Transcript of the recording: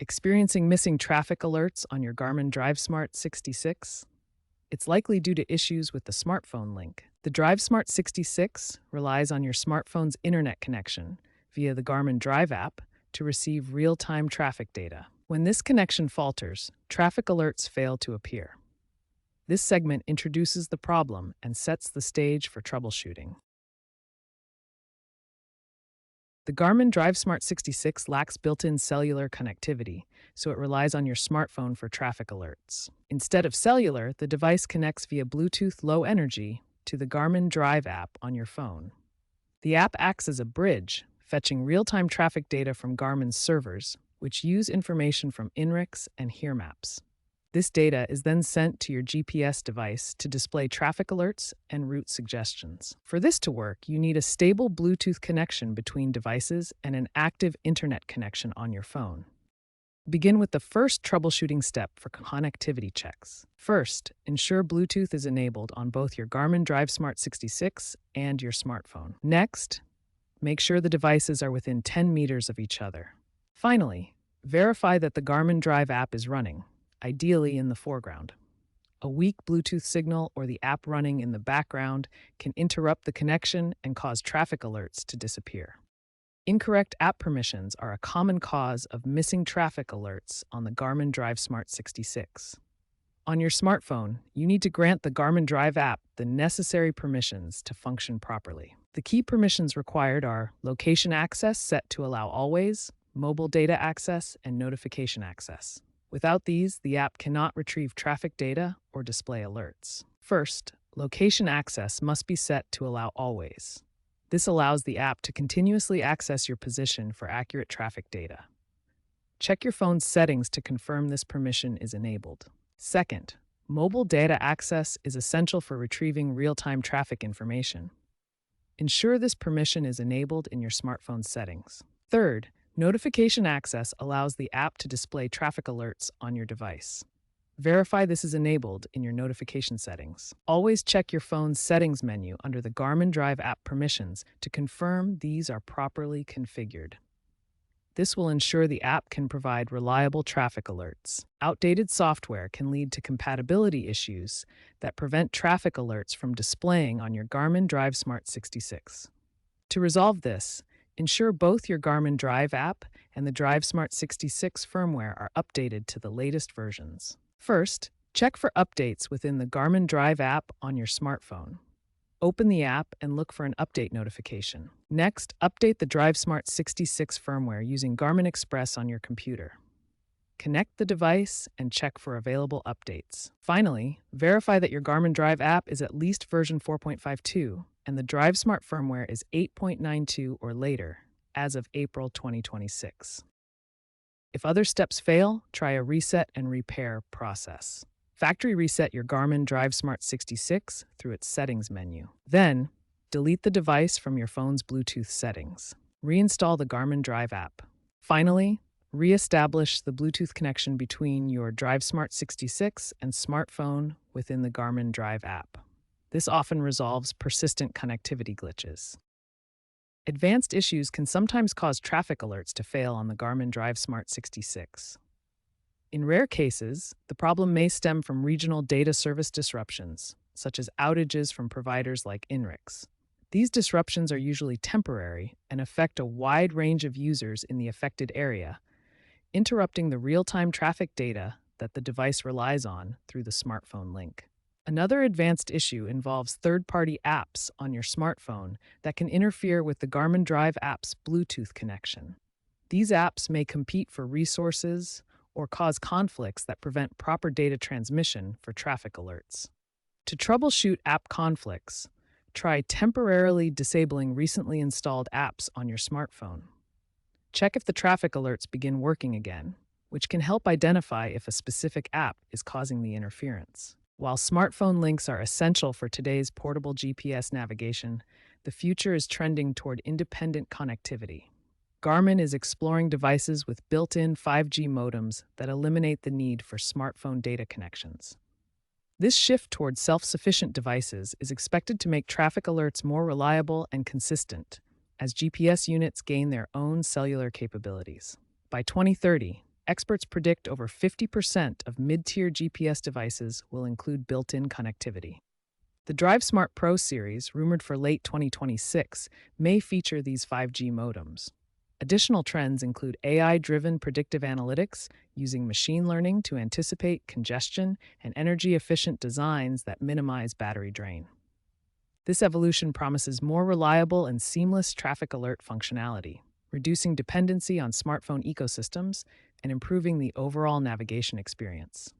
Experiencing missing traffic alerts on your Garmin Drive Smart 66? It's likely due to issues with the smartphone link. The Drive Smart 66 relies on your smartphone's internet connection via the Garmin Drive app to receive real-time traffic data. When this connection falters, traffic alerts fail to appear. This segment introduces the problem and sets the stage for troubleshooting. The Garmin Drive Smart 66 lacks built-in cellular connectivity, so it relies on your smartphone for traffic alerts. Instead of cellular, the device connects via Bluetooth Low Energy to the Garmin Drive app on your phone. The app acts as a bridge, fetching real-time traffic data from Garmin's servers, which use information from INRIX and HERE maps. This data is then sent to your GPS device to display traffic alerts and route suggestions. For this to work, you need a stable Bluetooth connection between devices and an active internet connection on your phone. Begin with the first troubleshooting step for connectivity checks. First, ensure Bluetooth is enabled on both your Garmin Drive Smart 66 and your smartphone. Next, make sure the devices are within 10 meters of each other. Finally, verify that the Garmin Drive app is running, ideally in the foreground. A weak Bluetooth signal or the app running in the background can interrupt the connection and cause traffic alerts to disappear. Incorrect app permissions are a common cause of missing traffic alerts on the Garmin Drive Smart 66. On your smartphone, you need to grant the Garmin Drive app the necessary permissions to function properly. The key permissions required are location access set to allow always, mobile data access, and notification access. Without these, the app cannot retrieve traffic data or display alerts. First, location access must be set to allow always. This allows the app to continuously access your position for accurate traffic data. Check your phone's settings to confirm this permission is enabled. Second, mobile data access is essential for retrieving real-time traffic information. Ensure this permission is enabled in your smartphone settings. Third, notification access allows the app to display traffic alerts on your device. Verify this is enabled in your notification settings. Always check your phone's settings menu under the Garmin Drive app permissions to confirm these are properly configured. This will ensure the app can provide reliable traffic alerts. Outdated software can lead to compatibility issues that prevent traffic alerts from displaying on your Garmin Drive Smart 66. To resolve this, ensure both your Garmin Drive app and the Drive Smart 66 firmware are updated to the latest versions. First, check for updates within the Garmin Drive app on your smartphone. Open the app and look for an update notification. Next, update the Drive Smart 66 firmware using Garmin Express on your computer. Connect the device and check for available updates. Finally, verify that your Garmin Drive app is at least version 4.52 and the Drive Smart firmware is 8.92 or later as of April 2026. If other steps fail, try a reset and repair process. Factory reset your Garmin Drive Smart 66 through its settings menu. Then, delete the device from your phone's Bluetooth settings. Reinstall the Garmin Drive app. Finally, re-establish the Bluetooth connection between your Drive Smart 66 and smartphone within the Garmin Drive app. This often resolves persistent connectivity glitches. Advanced issues can sometimes cause traffic alerts to fail on the Garmin Drive Smart 66. In rare cases, the problem may stem from regional data service disruptions, such as outages from providers like INRIX. These disruptions are usually temporary and affect a wide range of users in the affected area, interrupting the real-time traffic data that the device relies on through the smartphone link. Another advanced issue involves third-party apps on your smartphone that can interfere with the Garmin Drive app's Bluetooth connection. These apps may compete for resources or cause conflicts that prevent proper data transmission for traffic alerts. To troubleshoot app conflicts, try temporarily disabling recently installed apps on your smartphone. Check if the traffic alerts begin working again, which can help identify if a specific app is causing the interference. While smartphone links are essential for today's portable GPS navigation, the future is trending toward independent connectivity. Garmin is exploring devices with built-in 5G modems that eliminate the need for smartphone data connections. This shift toward self-sufficient devices is expected to make traffic alerts more reliable and consistent as GPS units gain their own cellular capabilities. By 2030, Experts predict over 50% of mid-tier GPS devices will include built-in connectivity. The Drive Smart Pro series, rumored for late 2026, may feature these 5G modems. Additional trends include AI driven predictive analytics using machine learning to anticipate congestion and energy efficient designs that minimize battery drain. This evolution promises more reliable and seamless traffic alert functionality, reducing dependency on smartphone ecosystems and improving the overall navigation experience.